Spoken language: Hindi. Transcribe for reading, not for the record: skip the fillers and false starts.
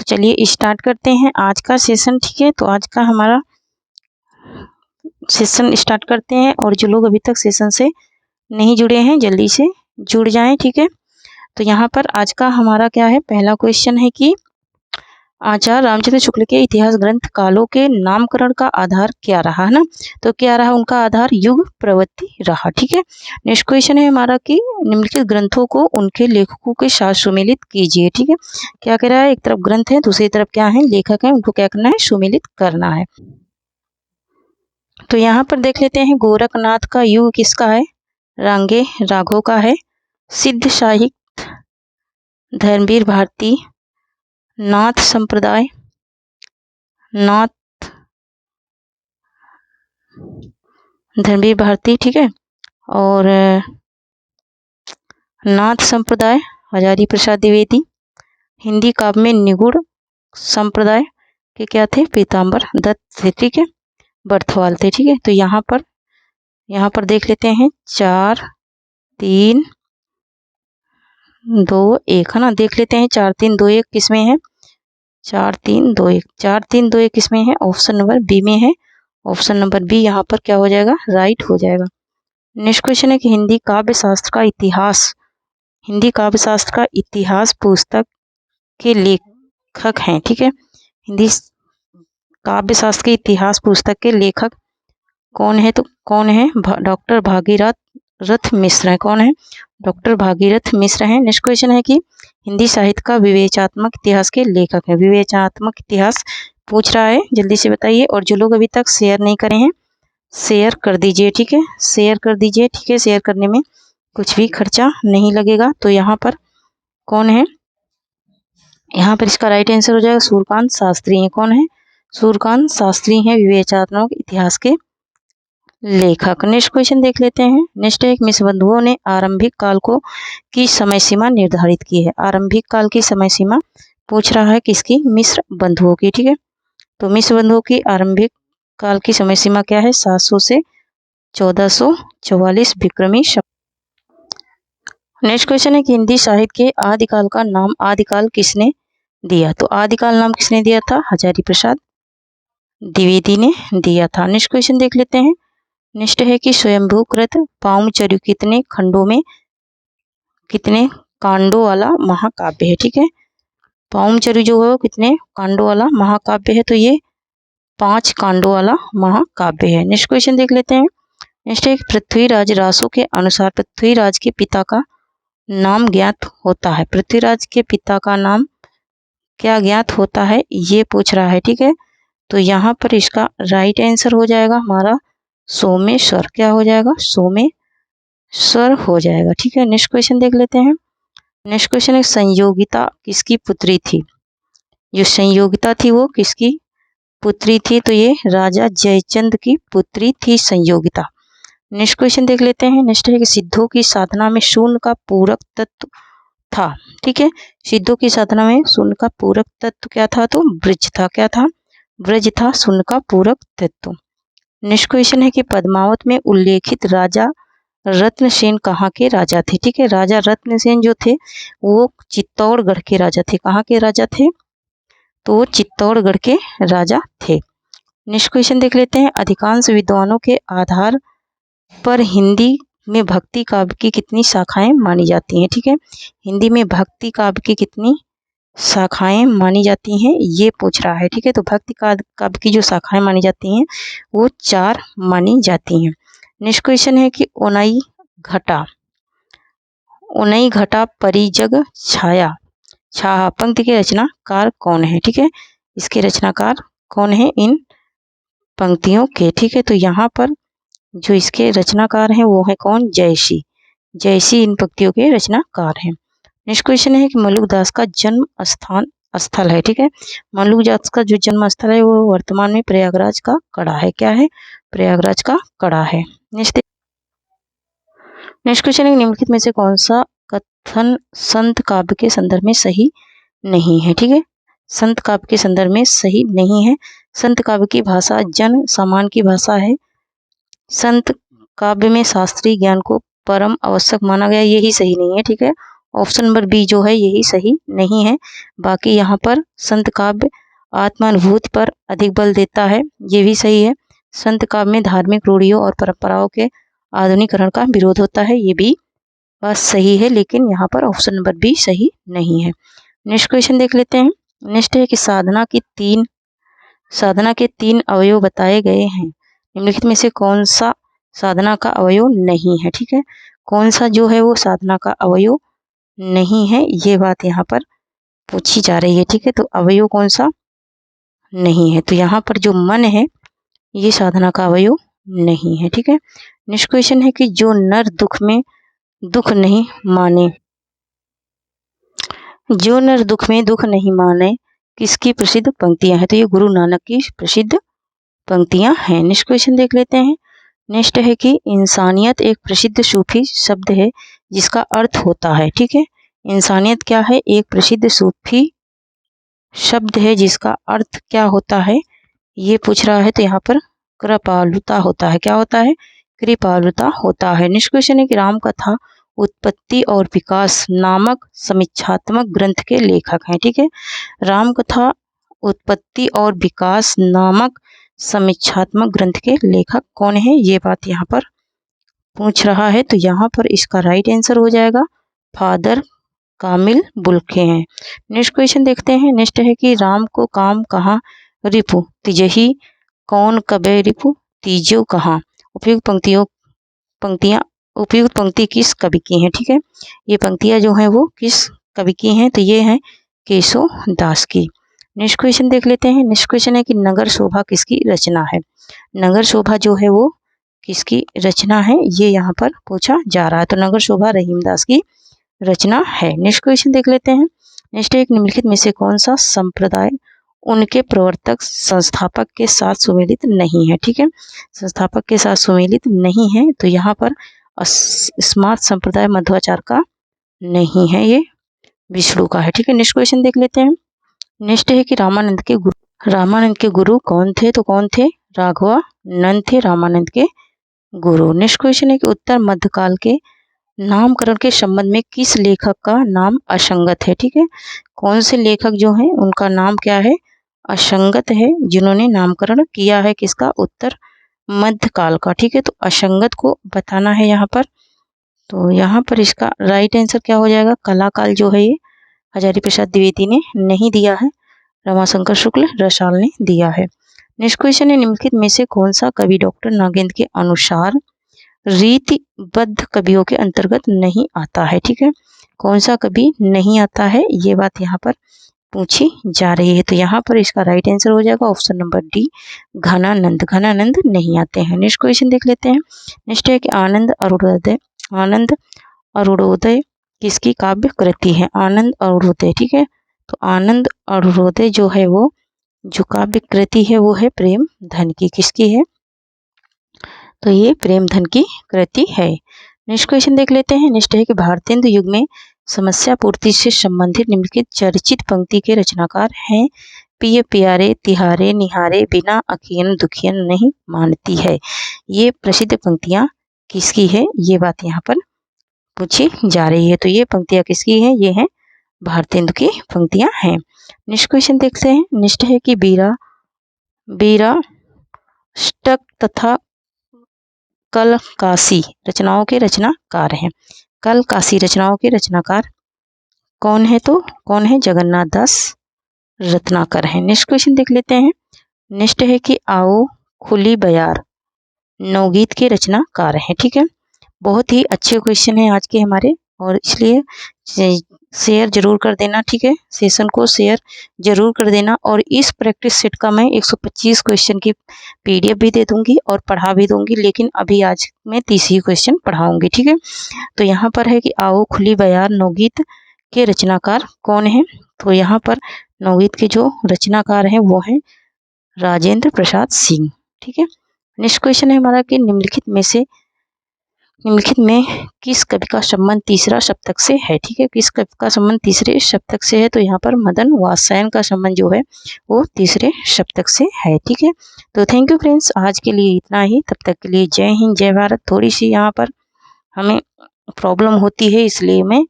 चलिए स्टार्ट करते हैं आज का सेशन। ठीक है, तो आज का हमारा सेशन स्टार्ट करते हैं, और जो लोग अभी तक सेशन से नहीं जुड़े हैं जल्दी से जुड़ जाएं। ठीक है, तो यहाँ पर आज का हमारा क्या है, पहला क्वेश्चन है कि आचार्य रामचंद्र शुक्ल के इतिहास ग्रंथ कालों के नामकरण का आधार क्या रहा, है ना। तो क्या रहा उनका आधार, युग प्रवृत्ति रहा। ठीक है, नेक्स्ट क्वेश्चन है हमारा कि निम्नलिखित ग्रंथों को उनके लेखकों के साथ सुमेलित कीजिए। ठीक है, क्या कह रहा है, एक तरफ ग्रंथ है, दूसरी तरफ क्या है, लेखक है, उनको क्या करना है, सुमेलित करना है। तो यहाँ पर देख लेते हैं, गोरखनाथ का युग किसका है, रांगे राघव का है। सिद्ध साहित्य धर्मवीर भारती, नाथ संप्रदाय नाथ धर्मवीर भारती। ठीक है, और नाथ संप्रदाय हजारी प्रसाद द्विवेदी। हिंदी काव्य में निगूढ़ संप्रदाय के क्या थे, पीताम्बर दत्त थे। ठीक है, बर्थवाल थे। ठीक है, तो यहाँ पर देख लेते हैं 4 3 2 1, है ना। देख लेते हैं 4 3 2 1 किसमें है, 4 3 2 1 4 3 2 1 किसमें है, ऑप्शन नंबर बी में है। ऑप्शन नंबर बी यहाँ पर क्या हो जाएगा, राइट हो जाएगा। नेक्स्ट क्वेश्चन है कि हिंदी काव्य शास्त्र का इतिहास पुस्तक के लेखक हैं। ठीक है, हिंदी काव्य शास्त्र के इतिहास पुस्तक के लेखक कौन है, तो कौन है, डॉक्टर भागीरथ मिश्र है। कौन है, डॉक्टर भागीरथ मिश्र है। नेक्स्ट क्वेश्चन है कि हिंदी साहित्य का विवेचनात्मक इतिहास के लेखक है। विवेचनात्मक इतिहास पूछ रहा है, जल्दी से बताइए। और जो लोग अभी तक शेयर नहीं करे हैं शेयर कर दीजिए। ठीक है, शेयर कर दीजिए। ठीक है, शेयर करने में कुछ भी खर्चा नहीं लगेगा। तो यहाँ पर कौन है, यहाँ पर इसका राइट आंसर हो जाएगा सूर्यकांत शास्त्री है। कौन है, सूर्यकांत शास्त्री हैं विवेचनात्मक इतिहास के लेखक। नेक्स्ट क्वेश्चन देख लेते हैं। नेक्स्ट है, मिश्र बंधुओं ने आरंभिक काल को की समय सीमा निर्धारित की है। आरंभिक काल की समय सीमा पूछ रहा है किसकी, मिश्र बंधुओं की। ठीक है, तो मिश्र बंधुओं की आरंभिक काल की समय सीमा क्या है, 700 से 1444 विक्रमी शक। नेक्स्ट क्वेश्चन है कि हिंदी साहित्य के आदिकाल का नाम आदिकाल किसने दिया। तो आदिकाल नाम किसने दिया था, हजारी प्रसाद द्विवेदी ने दिया था। नेक्स्ट क्वेश्चन देख लेते हैं। नेक्स्ट है कि स्वयंभूकृत पाउमचर्य कितने कांडों वाला महाकाव्य है। ठीक है, पाउमचर्य जो है कितने कांडों वाला महाकाव्य है, तो ये 5 कांडों वाला महाकाव्य है। नेक्स्ट क्वेश्चन देख लेते हैं। नेक्स्ट है पृथ्वीराज रासो के अनुसार पृथ्वीराज के पिता का नाम ज्ञात होता है। पृथ्वीराज के पिता का नाम क्या ज्ञात होता है, ये पूछ रहा है। ठीक है, तो यहाँ पर इसका राइट आंसर हो जाएगा हमारा सोमेश्वर। क्या हो जाएगा, सोमेश्वर हो जाएगा। ठीक है, नेक्स्ट क्वेश्चन देख लेते हैं। नेक्स्ट क्वेश्चन है संयोगिता किसकी पुत्री थी। जो संयोगिता थी वो किसकी पुत्री थी, तो ये राजा जयचंद की पुत्री थी संयोगिता। नेक्स्ट क्वेश्चन देख लेते हैं। नेक्स्ट है कि सिद्धों की साधना में शून्य का पूरक तत्व था। ठीक है, सिद्धों की साधना में शून्य का पूरक तत्व क्या था, तो ब्रज था। क्या था, ब्रज था शून्य का पूरक तत्व। नेक्स्ट क्वेश्चन है कि पद्मावत में उल्लेखित राजा रत्नसेन कहाँ के राजा थे। ठीक है, राजा रत्नसेन जो थे वो चित्तौड़गढ़ के राजा थे। कहाँ के राजा थे, तो वो चित्तौड़गढ़ के राजा थे। नेक्स्ट क्वेश्चन देख लेते हैं। अधिकांश विद्वानों के आधार पर हिंदी में भक्ति काव्य की कितनी शाखाएं मानी जाती हैं। ठीक है, हिंदी में भक्ति काव्य की कितनी शाखाएं मानी जाती हैं, ये पूछ रहा है। ठीक है, तो भक्ति काव्य की जो शाखाएं मानी जाती हैं वो 4 मानी जाती हैं। नेक्स्ट क्वेश्चन है कि ओनई घटा परिजग छाया छाहा पंक्ति के रचनाकार कौन है। ठीक है, इसके रचनाकार कौन है इन पंक्तियों के। ठीक है, तो यहाँ पर जो इसके रचनाकार हैं वो है कौन, जयसी इन पंक्तियों के रचनाकार हैं। नेक्स्ट क्वेश्चन है कि मल्लुकदास का जन्म स्थल है। ठीक है, मल्लुकदास का जो जन्म स्थल है वो वर्तमान में प्रयागराज का कड़ा है। क्या है, प्रयागराज का कड़ा है। नेक्स्ट क्वेश्चन है निम्नलिखित में से कौन सा कथन संत काव्य के संदर्भ में सही नहीं है। ठीक है, संत काव्य के संदर्भ में सही नहीं है। संत काव्य की भाषा जन सामान्य की भाषा है। संत काव्य में शास्त्रीय ज्ञान को परम आवश्यक माना गया, यही सही नहीं है। ठीक है, ऑप्शन नंबर बी जो है यही सही नहीं है। बाकी यहाँ पर संत काव्य आत्मानुभूति पर अधिक बल देता है, ये भी सही है। संत काव्य में धार्मिक रूढ़ियों और परंपराओं के आधुनिकीकरण का विरोध होता है, ये भी बात सही है, लेकिन यहाँ पर ऑप्शन नंबर बी सही नहीं है। नेक्स्ट क्वेश्चन देख लेते हैं। नेक्स्ट है कि साधना के 3 अवयव बताए गए हैं, निम्नलिखित में से कौन सा साधना का अवयव नहीं है। ठीक है, कौन सा जो है वो साधना का अवयव नहीं है, ये बात यहाँ पर पूछी जा रही है। ठीक है, तो अवयव कौन सा नहीं है, तो यहाँ पर जो मन है ये साधना का अवयव नहीं है। ठीक है, नेक्स्ट क्वेश्चन है कि जो नर दुख में दुख नहीं माने, जो नर दुख में दुख नहीं माने किसकी प्रसिद्ध पंक्तियां हैं, तो ये गुरु नानक की प्रसिद्ध पंक्तियां हैं। नेक्स्ट क्वेश्चन देख लेते हैं। नेक्स्ट है कि इंसानियत एक प्रसिद्ध सूफी शब्द है जिसका अर्थ होता है। ठीक है, इंसानियत क्या है, एक प्रसिद्ध सूफी शब्द है जिसका अर्थ क्या होता है, ये पूछ रहा है। तो यहाँ पर कृपालुता होता है। क्या होता है, कृपालुता होता है। नेक्स्ट क्वेश्चन है कि राम कथा उत्पत्ति और विकास नामक समीक्षात्मक ग्रंथ के लेखक हैं। ठीक है, राम कथा उत्पत्ति और विकास नामक समीक्षात्मक ग्रंथ के लेखक कौन है, ये बात यहाँ पर पूछ रहा है। तो यहाँ पर इसका राइट आंसर हो जाएगा फादर कामिल बुल्के हैं। नेक्स्ट क्वेश्चन देखते हैं। नेक्स्ट है कि राम को काम कहाँ रिपु तिजही कौन कबे रिपु तीजो कहाँ, उपयुक्त पंक्ति किस कवि की हैं। ठीक है, ये पंक्तियां जो हैं वो किस कवि की हैं, तो ये हैं केशव दास की। नेक्स्ट क्वेश्चन देख लेते हैं। नेक्स्ट क्वेश्चन है कि नगर शोभा किसकी रचना है, नगर शोभा जो है वो किसकी रचना है, ये यहाँ पर पूछा जा रहा है। तो नगर शोभा रहीमदास की रचना है। नेक्स्ट क्वेश्चन देख लेते हैं। नेक्स्ट एक निम्नलिखित में से कौन सा संप्रदाय उनके प्रवर्तक संस्थापक के साथ सुमेलित नहीं है। ठीक है, संस्थापक के साथ सुमेलित नहीं है, तो यहाँ पर स्मार्त संप्रदाय मध्वाचार का नहीं है, ये विष्णु का है। ठीक है, नेक्स्ट क्वेश्चन देख लेते हैं। नेक्स्ट है कि रामानंद के गुरु कौन थे, तो कौन थे, राघवानंद थे रामानंद के गुरु। नेक्स्ट क्वेश्चन है कि उत्तर मध्यकाल के नामकरण के संबंध में किस लेखक का नाम असंगत है। ठीक है, कौन से लेखक जो हैं उनका नाम क्या है, असंगत है, जिन्होंने नामकरण किया है किसका, उत्तर मध्यकाल का। ठीक है, तो असंगत को बताना है यहाँ पर। तो यहाँ पर इसका राइट आंसर क्या हो जाएगा, कलाकाल जो है ये हजारी प्रसाद द्विवेदी ने नहीं दिया है, रमाशंकर शुक्ल रसाल ने दिया है। नेक्स्ट क्वेश्चन है निम्नलिखित में से कौन सा कवि डॉक्टर नागेंद्र के अनुसार रीतिबद्ध कवियों के अंतर्गत नहीं आता है। ठीक है, कौन सा कवि नहीं आता है, ये बात यहाँ पर पूछी जा रही है। तो यहाँ पर इसका राइट आंसर हो जाएगा ऑप्शन नंबर डी, घनानंद नहीं आते हैं। नेक्स्ट क्वेश्चन देख लेते हैं। नेक्स्ट है कि आनंद अरुणोदय किसकी काव्य कृति है, आनंद अरुणोदय। ठीक है, तो आनंद अरुणोदय जो है वो जो काव्य कृति है वो है प्रेमधन की, किसकी है, तो ये प्रेमधन की कृति है। नेक्स्ट क्वेश्चन देख लेते हैं। नेक्स्ट है कि भारतेंदु युग में समस्या पूर्ति से संबंधित निम्नलिखित चर्चित पंक्ति के रचनाकार हैं, पिय प्यारे तिहारे निहारे बिना अखियन दुखियन नहीं मानती है, ये प्रसिद्ध पंक्तियां किसकी है, ये बात यहाँ पर पूछी जा रही है। तो ये पंक्तियां किसकी है, ये है भारतेंदु की पंक्तियां हैं। नेक्स्ट क्वेश्चन देखते हैं। नेक्स्ट है कि बीरा स्टक तथा कल काशी रचनाओं के रचनाकार हैं, कल काशी रचनाओं के रचनाकार कौन है, तो कौन है, जगन्नाथ दास रत्नाकर हैं। नेक्स्ट क्वेश्चन देख लेते हैं। नेक्स्ट है कि आओ खुली बयार नवगीत के रचनाकार हैं। ठीक है, बहुत ही अच्छे क्वेश्चन है आज के हमारे, और इसलिए शेयर जरूर कर देना। ठीक है, सेशन को शेयर जरूर कर देना, और इस प्रैक्टिस सेट का मैं 125 क्वेश्चन की PDF भी दे दूंगी और पढ़ा भी दूंगी, लेकिन अभी आज मैं 30 ही क्वेश्चन पढ़ाऊंगी। ठीक है, तो यहाँ पर है कि आओ खुली बयार नवगीत के रचनाकार कौन है, तो यहाँ पर नवगीत के जो रचनाकार हैं वो हैं राजेंद्र प्रसाद सिंह। ठीक है, नेक्स्ट क्वेश्चन है हमारा कि निम्नलिखित में किस कवि का संबंध तीसरा सप्तक से है। ठीक है, किस कवि का संबंध तीसरे सप्तक से है, तो यहाँ पर मदन वात्स्यायन का संबंध जो है वो तीसरे सप्तक से है। ठीक है, तो थैंक यू फ्रेंड्स, आज के लिए इतना ही, तब तक के लिए जय हिंद जय भारत। थोड़ी सी यहाँ पर हमें प्रॉब्लम होती है, इसलिए मैं